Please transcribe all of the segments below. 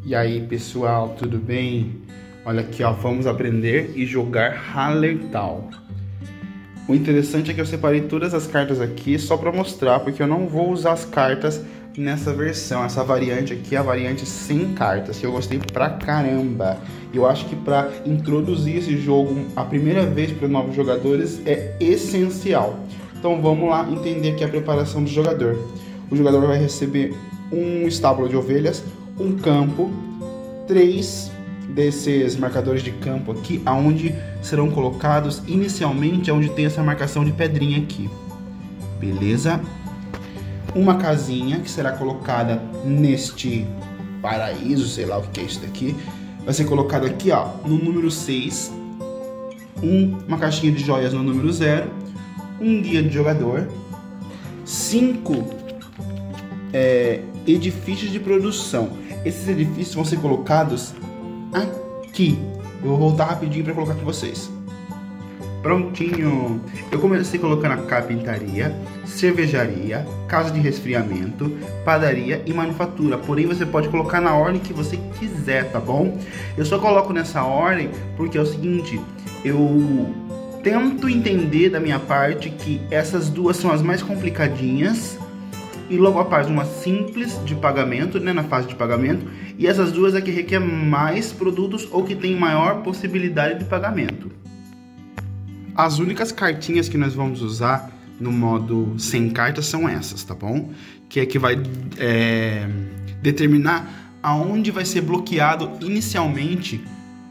E aí pessoal, tudo bem? Olha aqui, ó, vamos aprender e jogar Hallertau. O interessante é que eu separei todas as cartas aqui só para mostrar, porque eu não vou usar as cartas nessa versão. Essa variante aqui é a variante sem cartas, que eu gostei pra caramba. Eu acho que para introduzir esse jogo a primeira vez para novos jogadores é essencial. Então vamos lá entender aqui a preparação do jogador. O jogador vai receber um estábulo de ovelhas, um campo, 3 desses marcadores de campo aqui, aonde serão colocados inicialmente, onde tem essa marcação de pedrinha aqui, beleza? Uma casinha que será colocada neste paraíso, sei lá o que é isso daqui, vai ser colocado aqui, ó, no número 6, uma caixinha de joias no número 0, um guia de jogador, 5 edifícios de produção. Esses edifícios vão ser colocados aqui. Eu vou voltar rapidinho para colocar para vocês. Prontinho. Eu comecei colocando a carpintaria, cervejaria, casa de resfriamento, padaria e manufatura. Porém, você pode colocar na ordem que você quiser, tá bom? Eu só coloco nessa ordem porque é o seguinte, eu tento entender da minha parte que essas duas são as mais complicadinhas e logo após uma simples de pagamento, né, na fase de pagamento, e essas duas é que requer mais produtos ou que tem maior possibilidade de pagamento. As únicas cartinhas que nós vamos usar no modo sem cartas são essas, tá bom? Que é que vai determinar aonde vai ser bloqueado inicialmente,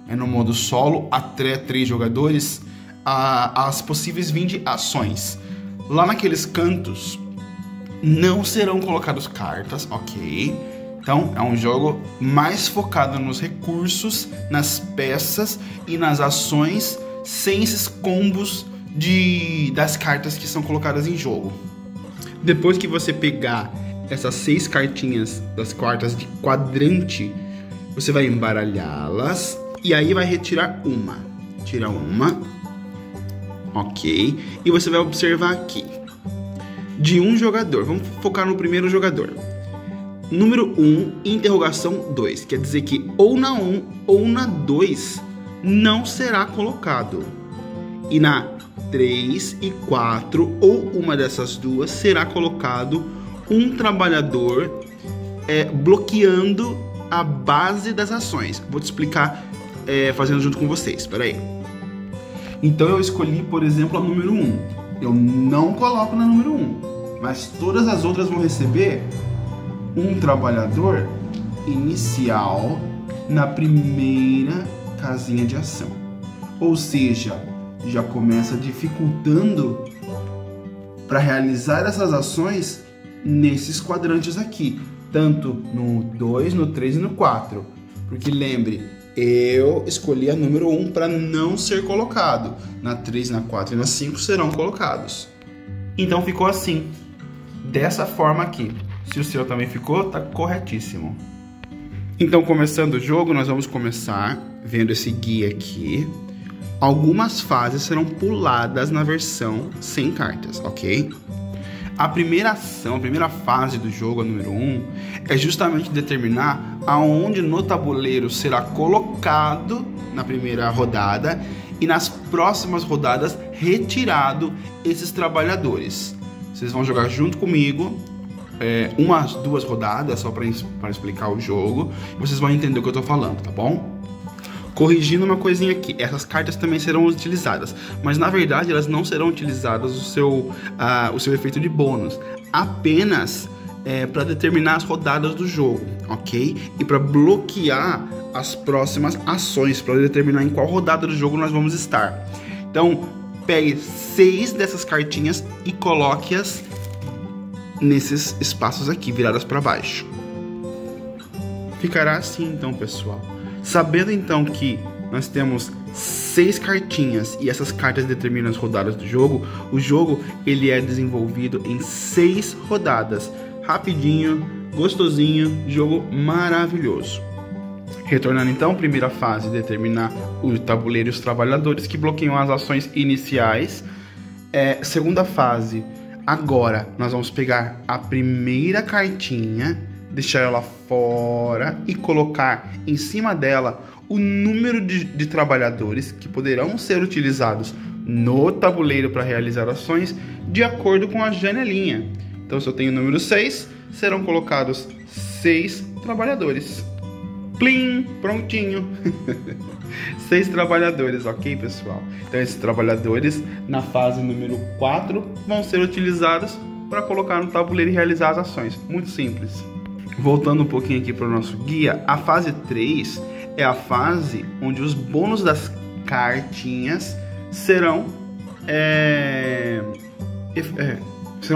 no modo solo, até 3 jogadores, as possíveis 20 ações. Lá naqueles cantos não serão colocadas cartas, ok? Então é um jogo mais focado nos recursos, nas peças e nas ações, sem esses combos das cartas que são colocadas em jogo. Depois que você pegar essas 6 cartinhas das cartas de quadrante, você vai embaralhá-las e aí vai retirar uma. Tira uma, ok? E você vai observar aqui. De um jogador, vamos focar no primeiro jogador. Número 1, interrogação 2, quer dizer que ou na 1 ou na 2 não será colocado. E na 3 e 4, ou uma dessas duas, será colocado um trabalhador bloqueando a base das ações. Vou te explicar fazendo junto com vocês, espera aí. Então eu escolhi, por exemplo, a número 1. Eu não coloco na número 1, mas todas as outras vão receber um trabalhador inicial na primeira casinha de ação. Ou seja, já começa dificultando para realizar essas ações nesses quadrantes aqui, tanto no 2, no 3 e no 4. Porque lembre, eu escolhi a número 1 para não ser colocado. Na 3, na 4 e na 5 serão colocados. Então ficou assim, dessa forma aqui. Se o seu também ficou, tá corretíssimo. Então, começando o jogo, nós vamos começar vendo esse guia aqui. Algumas fases serão puladas na versão sem cartas, ok? A primeira ação, a primeira fase do jogo, a número 1, é justamente determinar aonde no tabuleiro será colocado na primeira rodada e nas próximas rodadas retirado esses trabalhadores. Vocês vão jogar junto comigo, umas 2 rodadas, só para explicar o jogo, e vocês vão entender o que eu tô falando, tá bom? Corrigindo uma coisinha aqui, essas cartas também serão utilizadas, mas na verdade elas não serão utilizadas o seu efeito de bônus, apenas para determinar as rodadas do jogo, ok? E para bloquear as próximas ações, para determinar em qual rodada do jogo nós vamos estar. Então, pegue 6 dessas cartinhas e coloque-as nesses espaços aqui, viradas para baixo. Ficará assim então, pessoal. Sabendo então que nós temos 6 cartinhas e essas cartas determinam as rodadas do jogo, o jogo ele é desenvolvido em 6 rodadas. Rapidinho, gostosinho, jogo maravilhoso. Retornando então, primeira fase, determinar o tabuleiro e os trabalhadores que bloqueiam as ações iniciais. Segunda fase, agora nós vamos pegar a primeira cartinha deixar ela fora e colocar em cima dela o número de trabalhadores que poderão ser utilizados no tabuleiro para realizar ações de acordo com a janelinha. Então, se eu tenho o número 6, serão colocados 6 trabalhadores. Plim! Prontinho! 6 trabalhadores, ok, pessoal? Então, esses trabalhadores, na fase número 4, vão ser utilizados para colocar no tabuleiro e realizar as ações. Muito simples. Voltando um pouquinho aqui para o nosso guia, a fase 3 é a fase onde os bônus das cartinhas serão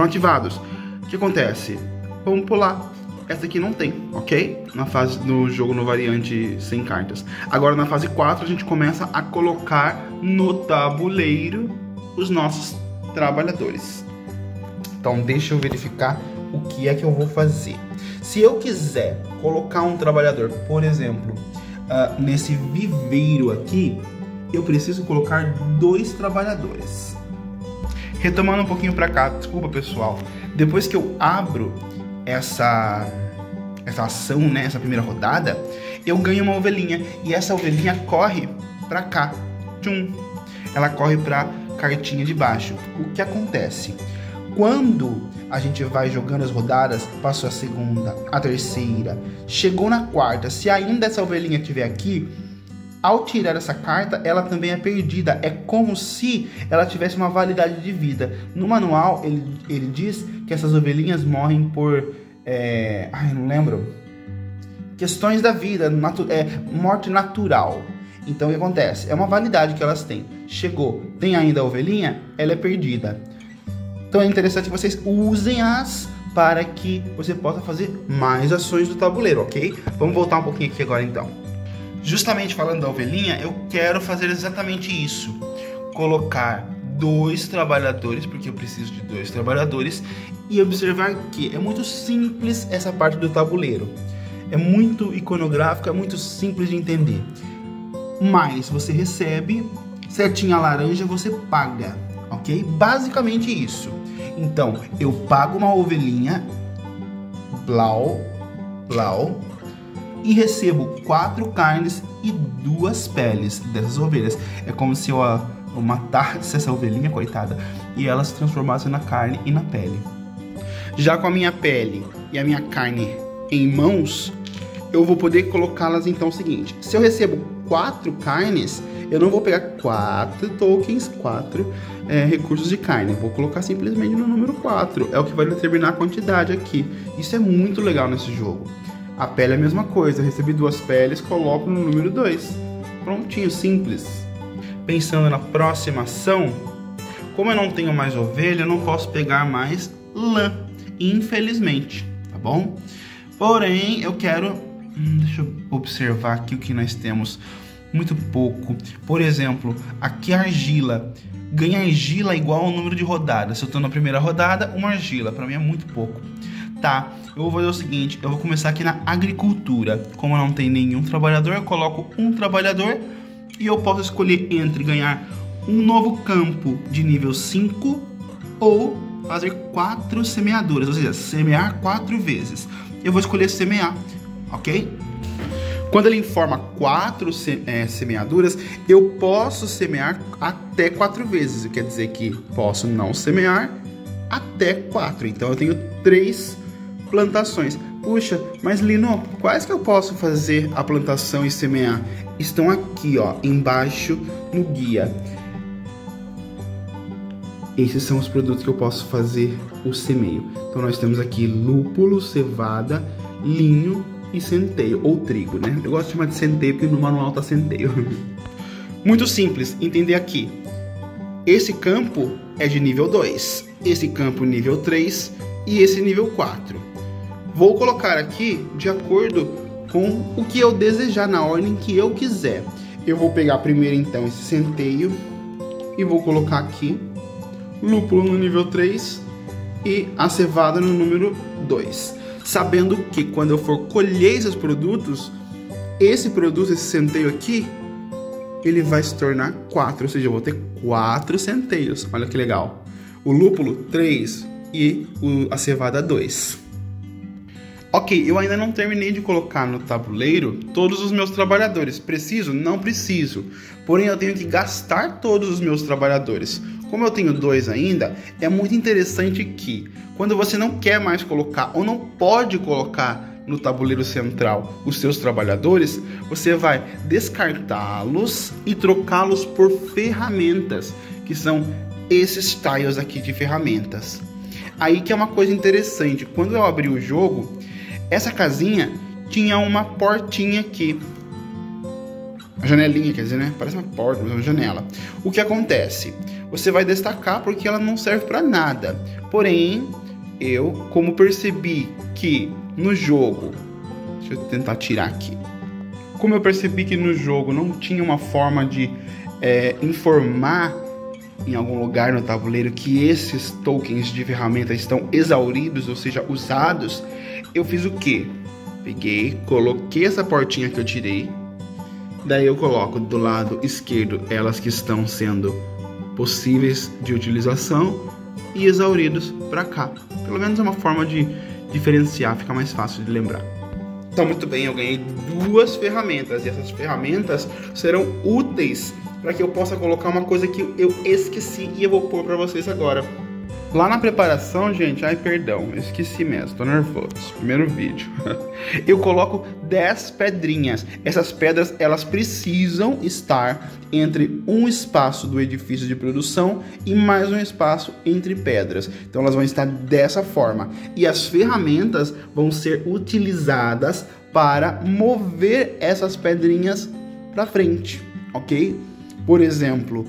ativados. O que acontece? Vamos pular. Essa aqui não tem, ok? Na fase do jogo no variante sem cartas. Agora na fase 4 a gente começa a colocar no tabuleiro os nossos trabalhadores. Então deixa eu verificar o que é que eu vou fazer. Se eu quiser colocar um trabalhador, por exemplo, nesse viveiro aqui, eu preciso colocar 2 trabalhadores. Retomando um pouquinho para cá, desculpa pessoal. Depois que eu abro essa ação, né, essa primeira rodada, eu ganho uma ovelhinha e essa ovelhinha corre para cá. Tchum. Ela corre para cartinha de baixo. O que acontece? Quando a gente vai jogando as rodadas, passou a segunda, a terceira, chegou na quarta, se ainda essa ovelhinha estiver aqui, ao tirar essa carta, ela também é perdida. É como se ela tivesse uma validade de vida. No manual, ele diz que essas ovelhinhas morrem por... não lembro. Questões da vida, morte natural. Então, o que acontece? É uma validade que elas têm. Chegou, tem ainda a ovelhinha, ela é perdida. Então, é interessante que vocês usem-as para que você possa fazer mais ações do tabuleiro, ok? Vamos voltar um pouquinho aqui agora, então. Justamente falando da ovelhinha, eu quero fazer exatamente isso. Colocar 2 trabalhadores, porque eu preciso de 2 trabalhadores. E observar que é muito simples essa parte do tabuleiro. É muito iconográfico, é muito simples de entender. Mas você recebe, certinha a laranja você paga, ok? Basicamente isso. Então, eu pago uma ovelhinha, blau, e recebo 4 carnes e 2 peles dessas ovelhas. É como se eu matasse essa ovelhinha, coitada, e ela se transformasse na carne e na pele. Já com a minha pele e a minha carne em mãos, eu vou poder colocá-las então o seguinte. Se eu recebo 4 carnes, eu não vou pegar 4 tokens, 4 recursos de carne. Eu vou colocar simplesmente no número 4. É o que vai determinar a quantidade aqui. Isso é muito legal nesse jogo. A pele é a mesma coisa. Eu recebi 2 peles, coloco no número 2. Prontinho, simples. Pensando na próxima ação, como eu não tenho mais ovelha, eu não posso pegar mais lã, infelizmente, tá bom? Porém, eu quero... deixa eu observar aqui o que nós temos. Muito pouco. Por exemplo, aqui a argila. Ganha argila igual ao número de rodadas. Se eu estou na primeira rodada, uma argila. Para mim é muito pouco. Tá, eu vou fazer o seguinte. Eu vou começar aqui na agricultura. Como não tem nenhum trabalhador, eu coloco um trabalhador. E eu posso escolher entre ganhar um novo campo de nível 5 ou fazer 4 semeaduras. Ou seja, semear 4 vezes. Eu vou escolher semear, ok? Quando ele informa 4 semeaduras, eu posso semear até 4 vezes. Quer dizer que posso não semear até 4. Então eu tenho 3 plantações. Puxa, mas Lino, quais que eu posso fazer a plantação e semear? Estão aqui, ó, embaixo no guia. Esses são os produtos que eu posso fazer o semeio. Então nós temos aqui lúpulo, cevada, linho e centeio, ou trigo, né? Eu gosto de chamar de centeio porque no manual tá centeio. Muito simples entender aqui. Esse campo é de nível 2, esse campo nível 3 e esse nível 4. Vou colocar aqui de acordo com o que eu desejar, na ordem que eu quiser. Eu vou pegar primeiro então esse centeio e vou colocar aqui lúpulo no nível 3 e a cevada no número 2. Sabendo que quando eu for colher esses produtos, esse centeio aqui, ele vai se tornar 4, ou seja, eu vou ter 4 centeios. Olha que legal. O lúpulo 3 e a cevada 2. Ok, eu ainda não terminei de colocar no tabuleiro todos os meus trabalhadores. Preciso? Não preciso. Porém, eu tenho que gastar todos os meus trabalhadores. Como eu tenho 2 ainda, é muito interessante que, quando você não quer mais colocar ou não pode colocar no tabuleiro central os seus trabalhadores, você vai descartá-los e trocá-los por ferramentas, que são esses tiles aqui de ferramentas. Aí que é uma coisa interessante, quando eu abri o jogo, essa casinha tinha uma portinha aqui. Uma janelinha, quer dizer, né? Parece uma porta, mas é uma janela. O que acontece? Você vai destacar porque ela não serve para nada. Porém, eu, como percebi que no jogo... Deixa eu tentar tirar aqui. Como eu percebi que no jogo não tinha uma forma de informar em algum lugar no tabuleiro que esses tokens de ferramenta estão exauridos, ou seja, usados, eu fiz o quê? Peguei, coloquei essa portinha que eu tirei, daí eu coloco do lado esquerdo elas que estão sendo possíveis de utilização e exauridos para cá. Pelo menos é uma forma de diferenciar, fica mais fácil de lembrar. Então, muito bem, eu ganhei 2 ferramentas e essas ferramentas serão úteis para que eu possa colocar uma coisa que eu esqueci e eu vou pôr para vocês agora. Lá na preparação, gente, eu esqueci mesmo, tô nervoso, primeiro vídeo. Eu coloco 10 pedrinhas. Essas pedras, elas precisam estar entre um espaço do edifício de produção e mais um espaço entre pedras. Então elas vão estar dessa forma. E as ferramentas vão ser utilizadas para mover essas pedrinhas para frente, ok? Por exemplo,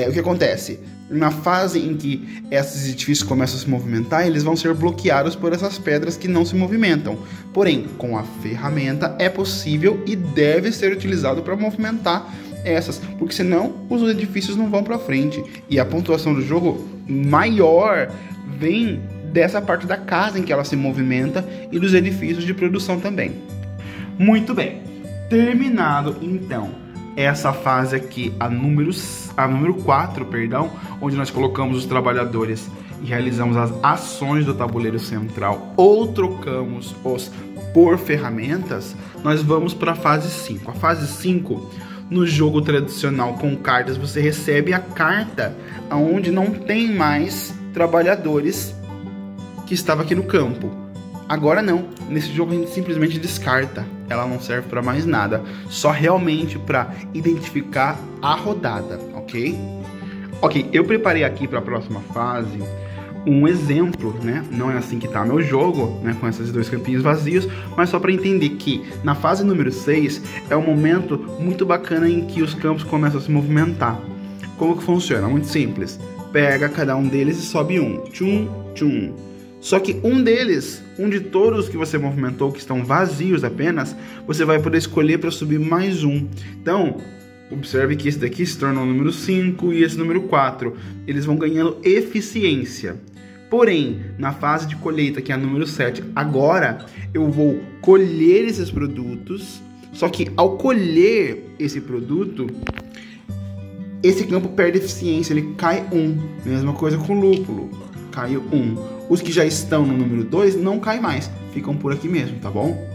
o que acontece? Na fase em que esses edifícios começam a se movimentar, eles vão ser bloqueados por essas pedras que não se movimentam. Porém, com a ferramenta é possível e deve ser utilizado para movimentar essas, porque senão os edifícios não vão para frente. E a pontuação do jogo maior vem dessa parte da casa em que ela se movimenta e dos edifícios de produção também. Muito bem, terminado então essa fase aqui, a número 4, perdão, onde nós colocamos os trabalhadores e realizamos as ações do tabuleiro central ou trocamos os por ferramentas, nós vamos para a fase 5. A fase 5, no jogo tradicional com cartas, você recebe a carta onde não tem mais trabalhadores que estava aqui no campo. Agora não, nesse jogo a gente simplesmente descarta, ela não serve para mais nada, só realmente para identificar a rodada, ok? Ok, eu preparei aqui para a próxima fase um exemplo, né? Não é assim que tá meu jogo, né? Com esses 2 campinhos vazios, mas só para entender que na fase número 6 é um momento muito bacana em que os campos começam a se movimentar. Como que funciona? Muito simples, pega cada um deles e sobe um, tchum, tchum. Só que um de todos que você movimentou, que estão vazios apenas, você vai poder escolher para subir mais um. Então, observe que esse daqui se torna o número 5 e esse número 4. Eles vão ganhando eficiência. Porém, na fase de colheita, que é a número 7, agora eu vou colher esses produtos. Só que ao colher esse produto, esse campo perde eficiência, ele cai 1. Mesma coisa com o lúpulo, caiu 1. Os que já estão no número 2 não caem mais, ficam por aqui mesmo, tá bom?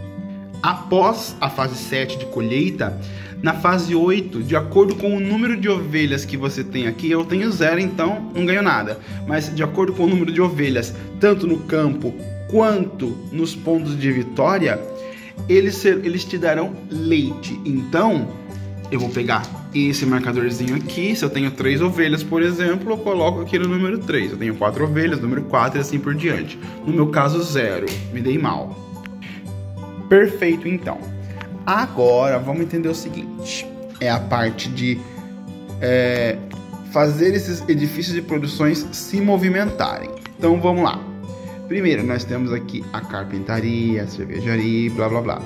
Após a fase 7 de colheita, na fase 8, de acordo com o número de ovelhas que você tem aqui, eu tenho 0, então não ganho nada. Mas de acordo com o número de ovelhas, tanto no campo quanto nos pontos de vitória, eles te darão leite. Então, eu vou pegar esse marcadorzinho aqui. Se eu tenho 3 ovelhas, por exemplo, eu coloco aqui no número 3. Eu tenho 4 ovelhas, número 4 e assim por diante. No meu caso, 0. Me dei mal. Perfeito, então. Agora, vamos entender o seguinte. É a parte de fazer esses edifícios de produções se movimentarem. Então, vamos lá. Primeiro, nós temos aqui a carpintaria, a cervejaria, blá, blá, blá.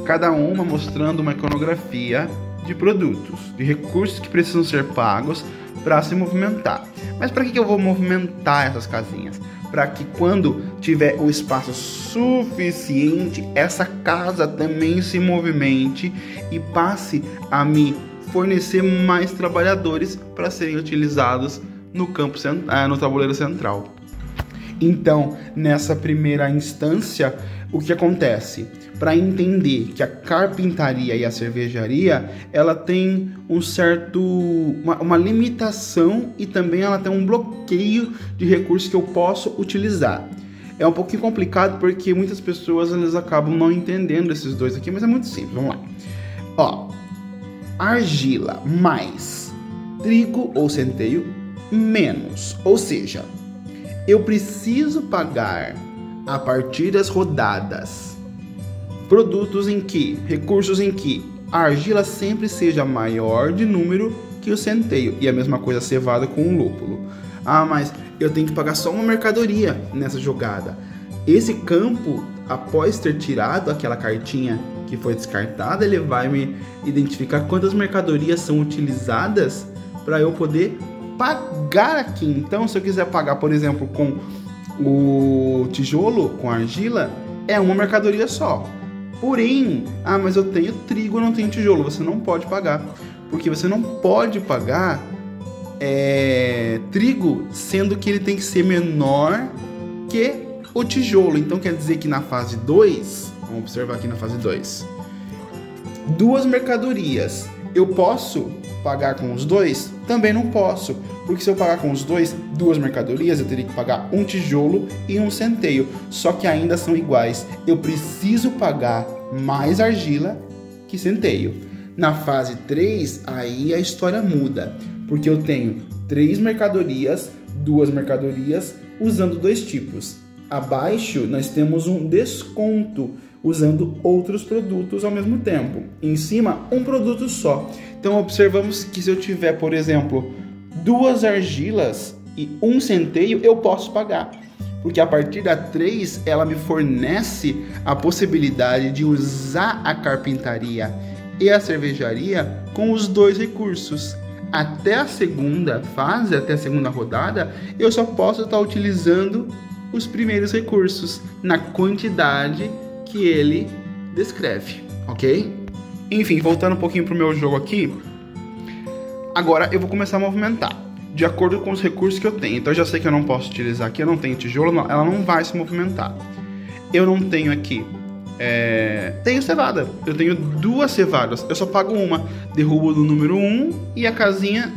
Cada uma mostrando uma iconografia de produtos, de recursos que precisam ser pagos para se movimentar. Mas para que eu vou movimentar essas casinhas? Para que quando tiver o espaço suficiente, essa casa também se movimente e passe a me fornecer mais trabalhadores para serem utilizados no campo no tabuleiro central. Então, nessa primeira instância, o que acontece? Para entender que a carpintaria e a cervejaria, ela tem uma limitação e também ela tem um bloqueio de recursos que eu posso utilizar. É um pouquinho complicado porque muitas pessoas elas acabam não entendendo esses dois aqui, mas é muito simples, vamos lá. Ó, argila mais trigo ou centeio menos, ou seja, eu preciso pagar a partir das rodadas recursos em que a argila sempre seja maior de número que o centeio, e a mesma coisa a cevada com o lúpulo. Ah, mas eu tenho que pagar só uma mercadoria nessa jogada. Esse campo, após ter tirado aquela cartinha que foi descartada, ele vai me identificar quantas mercadorias são utilizadas para eu poder pagar aqui. Então, se eu quiser pagar, por exemplo, com o tijolo, com a argila, é uma mercadoria só. Porém, mas eu tenho trigo, eu não tenho tijolo. Você não pode pagar, porque você não pode pagar trigo, sendo que ele tem que ser menor que o tijolo. Então quer dizer que na fase 2, vamos observar aqui na fase 2, duas mercadorias, eu posso pagar com os dois? Também não posso, porque se eu pagar com os dois, duas mercadorias, eu teria que pagar um tijolo e um centeio, só que ainda são iguais. Eu preciso pagar mais argila que centeio. Na fase 3, aí a história muda, porque eu tenho duas mercadorias usando dois tipos. Abaixo nós temos um desconto usando outros produtos ao mesmo tempo. Em cima, um produto só. Então observamos que se eu tiver, por exemplo, duas argilas e um centeio, eu posso pagar. Porque a partir da 3, ela me fornece a possibilidade de usar a carpintaria e a cervejaria com os dois recursos. Até a segunda fase, até a segunda rodada, eu só posso estar utilizando os primeiros recursos na quantidade que ele descreve, ok? Enfim, voltando um pouquinho pro meu jogo aqui, agora eu vou começar a movimentar de acordo com os recursos que eu tenho. Então eu já sei que eu não posso utilizar aqui, eu não tenho tijolo, ela não vai se movimentar. Eu não tenho aqui tenho cevada, eu tenho duas cevadas, eu só pago uma, derrubo do número 1 e a casinha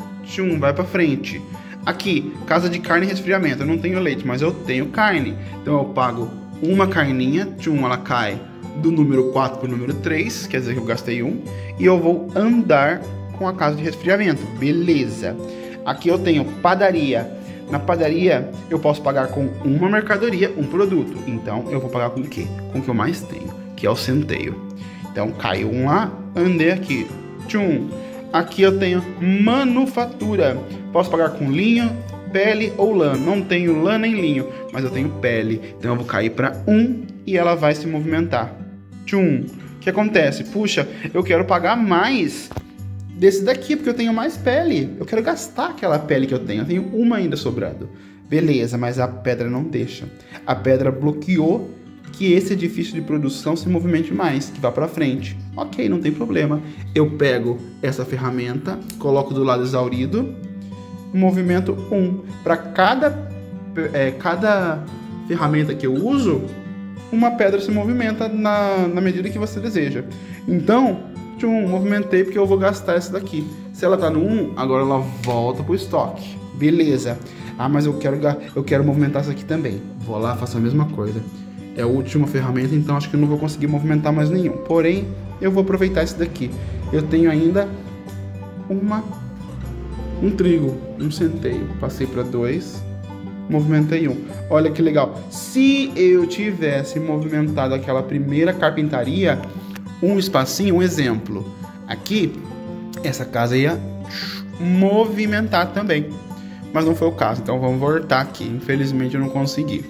vai pra frente. Aqui, casa de carne e resfriamento, eu não tenho leite, mas eu tenho carne, então eu pago uma carninha, ela cai do número 4 pro número 3, quer dizer que eu gastei 1, e eu vou andar com a casa de resfriamento, beleza. Aqui eu tenho padaria. Na padaria eu posso pagar com uma mercadoria, um produto. Então eu vou pagar com o quê? Com o que eu mais tenho, que é o centeio. Então caiu um lá, andei aqui. Aqui eu tenho manufatura. Posso pagar com linho, pele ou lã. Não tenho lã nem linho, mas eu tenho pele. Então eu vou cair para 1 e ela vai se movimentar. O que acontece? Puxa, eu quero pagar mais desse daqui, porque eu tenho mais pele. Eu quero gastar aquela pele que eu tenho. Eu tenho uma ainda sobrando. Beleza, mas a pedra não deixa. A pedra bloqueou que esse edifício de produção se movimente mais, que vá para frente. Ok, não tem problema. Eu pego essa ferramenta, coloco do lado exaurido, movimento 1. Para cada ferramenta que eu uso, uma pedra se movimenta na medida que você deseja. Então, movimentei porque eu vou gastar essa daqui. Se ela tá no 1, agora ela volta pro estoque. Beleza. Mas eu quero movimentar essa aqui também. Vou lá, faço a mesma coisa. É a última ferramenta, então acho que eu não vou conseguir movimentar mais nenhum. Porém, eu vou aproveitar esse daqui. Eu tenho ainda um trigo, um centeio. Passei para 2, movimentei 1. Olha que legal. Se eu tivesse movimentado aquela primeira carpintaria, um espacinho, um exemplo. Aqui, essa casa ia movimentar também. Mas não foi o caso, então vamos voltar aqui. Infelizmente eu não consegui.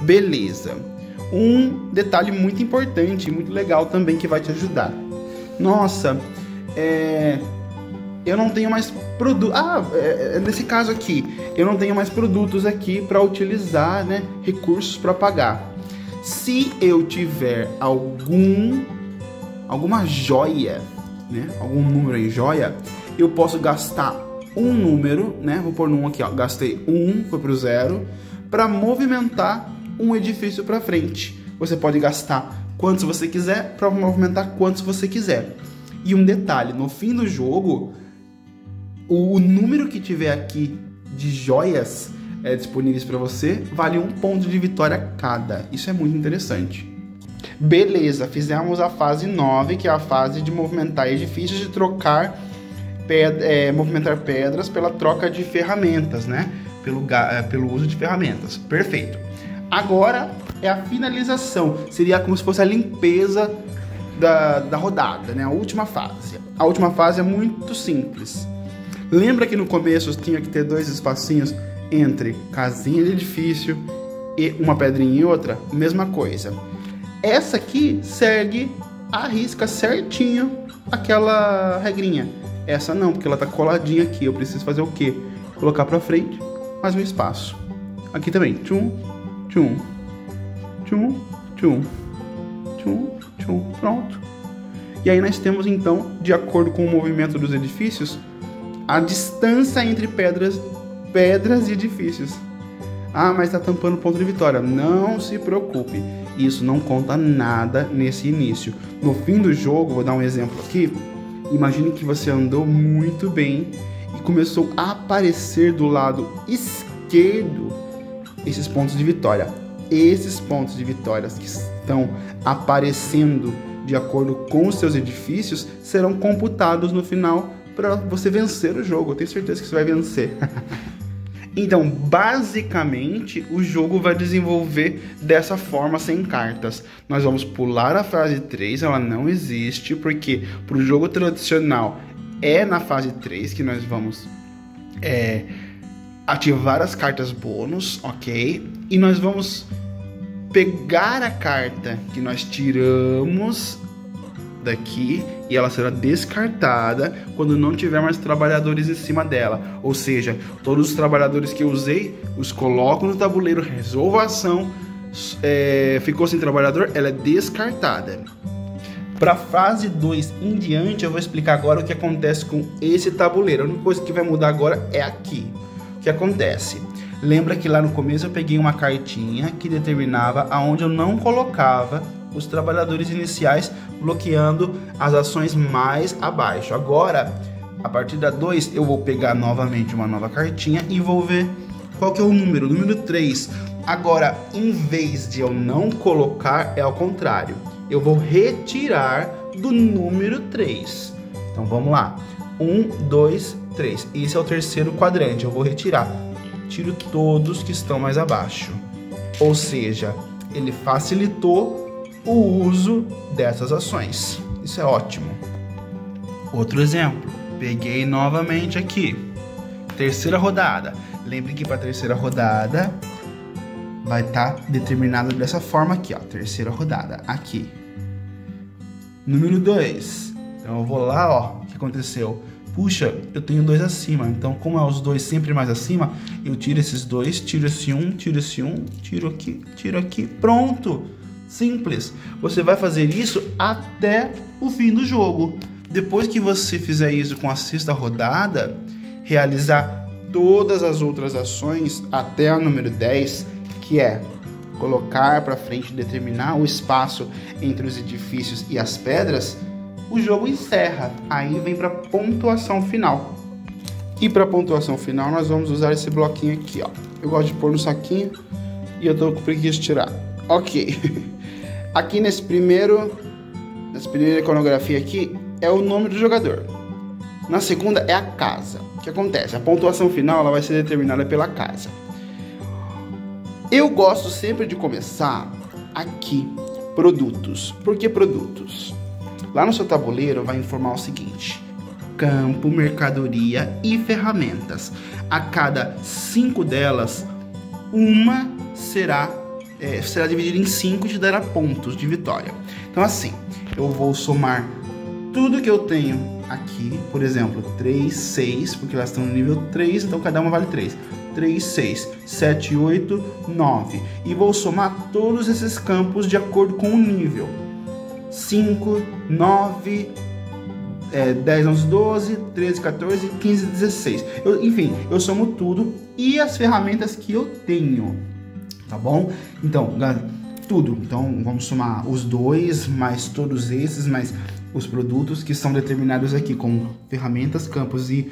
Beleza. Um detalhe muito importante, muito legal também que vai te ajudar. Nossa, eu não tenho mais produto. Nesse caso aqui, eu não tenho mais produtos aqui para utilizar, né? Recursos para pagar. Se eu tiver alguma joia, né? Algum número em joia, eu posso gastar um número, né? Vou pôr no 1 aqui, ó. Gastei 1, foi pro 0. para movimentar um edifício para frente. Você pode gastar quantos você quiser para movimentar quantos você quiser. E um detalhe, no fim do jogo, o número que tiver aqui de joias disponíveis para você vale 1 ponto de vitória cada. Isso é muito interessante. Beleza, fizemos a fase 9, que é a fase de movimentar edifícios e trocar movimentar pedras pela troca de ferramentas, né? Pelo uso de ferramentas. Perfeito. Agora é a finalização. Seria como se fosse a limpeza da rodada, né? A última fase. A última fase é muito simples. Lembra que no começo tinha que ter 2 espacinhos entre casinha de edifício e uma pedrinha e outra? Mesma coisa. Essa aqui segue a risca certinho aquela regrinha. Essa não, porque ela tá coladinha aqui. Eu preciso fazer o quê? Colocar pra frente mais um espaço. Aqui também. Tchum, tchum, tchum, tchum, tchum, tchum. Pronto. E aí nós temos então, de acordo com o movimento dos edifícios, a distância entre pedras e edifícios. Ah, mas tá tampando o ponto de vitória. Não se preocupe. Isso não conta nada nesse início. No fim do jogo, vou dar um exemplo aqui. Imagine que você andou muito bem e começou a aparecer do lado esquerdo esses pontos de vitória. Esses pontos de vitória que estão aparecendo de acordo com os seus edifícios serão computados no final para você vencer o jogo. Eu tenho certeza que você vai vencer. Então, basicamente, o jogo vai desenvolver dessa forma, sem cartas. Nós vamos pular a fase 3, ela não existe, porque para o jogo tradicional é na fase 3 que nós vamos ativar as cartas bônus, ok? E nós vamos pegar a carta que nós tiramos daqui e ela será descartada quando não tiver mais trabalhadores em cima dela. Ou seja, todos os trabalhadores que eu usei, os coloco no tabuleiro, resolvo a ação, ficou sem trabalhador, ela é descartada. Para a fase 2 em diante, eu vou explicar agora o que acontece com esse tabuleiro. A única coisa que vai mudar agora é aqui. O que acontece? Lembra que lá no começo eu peguei uma cartinha que determinava aonde eu não colocava os trabalhadores iniciais, bloqueando as ações mais abaixo. Agora, a partir da 2, eu vou pegar novamente uma nova cartinha e vou ver qual que é o número 3. Agora, em vez de eu não colocar, é ao contrário. Eu vou retirar do número 3. Então, vamos lá. 1, 2, 3. Esse é o terceiro quadrante. Eu vou retirar. Tiro todos que estão mais abaixo. Ou seja, ele facilitou o uso dessas ações. Isso é ótimo. Outro exemplo. Peguei novamente aqui. Terceira rodada. Lembre que para a terceira rodada vai estar determinado dessa forma aqui, ó. Terceira rodada, aqui. Número 2. Então eu vou lá, ó. O que aconteceu? Puxa, eu tenho 2 acima. Então, como é os 2 sempre mais acima, eu tiro esses 2, tiro esse 1, tiro esse 1, tiro aqui. Pronto! Simples. Você vai fazer isso até o fim do jogo. Depois que você fizer isso com a sexta rodada, realizar todas as outras ações até a número 10, que é colocar para frente, determinar o espaço entre os edifícios e as pedras, o jogo encerra. Aí vem para pontuação final. E para pontuação final nós vamos usar esse bloquinho aqui, ó. Eu gosto de pôr no saquinho e eu tô com preguiça de tirar. Ok. Aqui nessa primeira iconografia aqui é o nome do jogador. Na segunda é a casa. O que acontece? A pontuação final ela vai ser determinada pela casa. Eu gosto sempre de começar aqui, produtos. Por que produtos? Lá no seu tabuleiro vai informar o seguinte: campo, mercadoria e ferramentas. A cada 5 delas, uma será dividida em 5 e te dará pontos de vitória. Então assim, eu vou somar tudo que eu tenho aqui, por exemplo, 3, 6, porque elas estão no nível 3, então cada uma vale 3. 3, 6, 7, 8, 9. E vou somar todos esses campos de acordo com o nível. 5, 9, 10, 11, 12, 13, 14, 15, 16. Enfim, eu somo tudo e as ferramentas que eu tenho. tá bom? Então, tudo. Então, vamos somar os dois, mais todos esses, mais os produtos que são determinados aqui, como ferramentas, campos e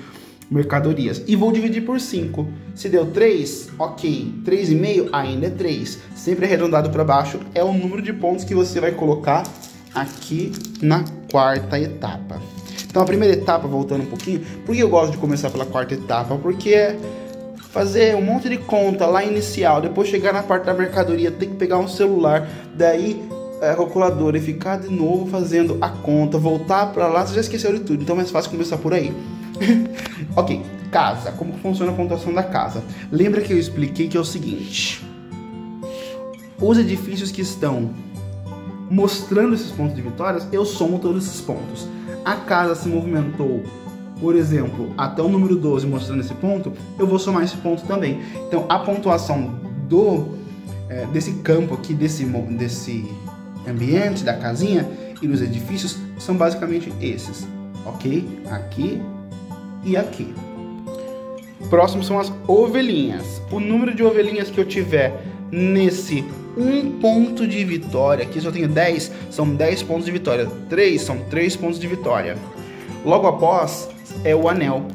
mercadorias. E vou dividir por 5. Se deu 3, ok. 3,5 ainda é 3. Sempre arredondado para baixo é o número de pontos que você vai colocar aqui na quarta etapa. Então, a primeira etapa, voltando um pouquinho, por que eu gosto de começar pela quarta etapa? Porque é fazer um monte de conta lá inicial, depois chegar na parte da mercadoria, ter que pegar um celular, daí a calculadora e ficar de novo fazendo a conta, voltar para lá, você já esqueceu de tudo, então é mais fácil começar por aí. Ok, casa, como funciona a pontuação da casa? Lembra que eu expliquei que é o seguinte, os edifícios que estão mostrando esses pontos de vitórias, eu somo todos esses pontos. A casa se movimentou, por exemplo, até o número 12 mostrando esse ponto, eu vou somar esse ponto também. Então, a pontuação desse campo aqui, desse ambiente, da casinha e dos edifícios, são basicamente esses, ok? Aqui e aqui. Próximo são as ovelhinhas. O número de ovelhinhas que eu tiver nesse 1 ponto de vitória, aqui só tenho 10, são 10 pontos de vitória. 3 são 3 pontos de vitória. Logo após é o anel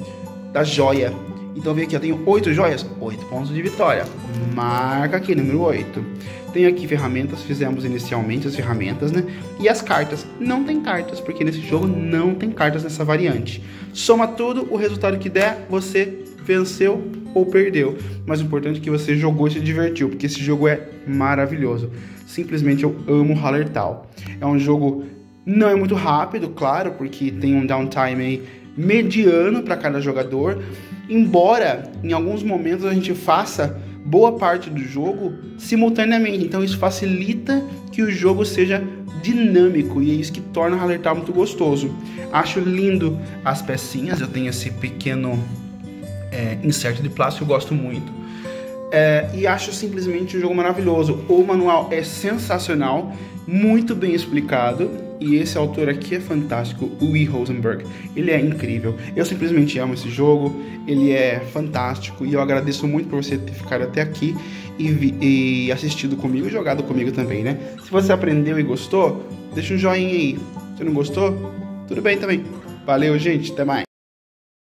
da joia. Então vem aqui, eu tenho 8 joias, 8 pontos de vitória. Marca aqui, número 8. Tem aqui ferramentas, fizemos inicialmente as ferramentas, né? E as cartas. Não tem cartas, porque nesse jogo não tem cartas nessa variante. Soma tudo, o resultado que der, você venceu ou perdeu. Mas o importante é que você jogou e se divertiu, porque esse jogo é maravilhoso. Simplesmente eu amo Hallertau. É um jogo, não é muito rápido, claro, porque tem um downtime aí mediano para cada jogador, embora em alguns momentos a gente faça boa parte do jogo simultaneamente, então isso facilita que o jogo seja dinâmico e é isso que torna o Hallertau muito gostoso. Acho lindo as pecinhas, eu tenho esse pequeno insert de plástico, eu gosto muito. E acho simplesmente um jogo maravilhoso. O manual é sensacional, muito bem explicado, e esse autor aqui é fantástico, o E. Rosenberg. Ele é incrível. Eu simplesmente amo esse jogo, ele é fantástico, e eu agradeço muito por você ter ficado até aqui e assistido comigo e jogado comigo também, né? Se você aprendeu e gostou, deixa um joinha aí. Se não gostou, tudo bem também. Valeu, gente, até mais.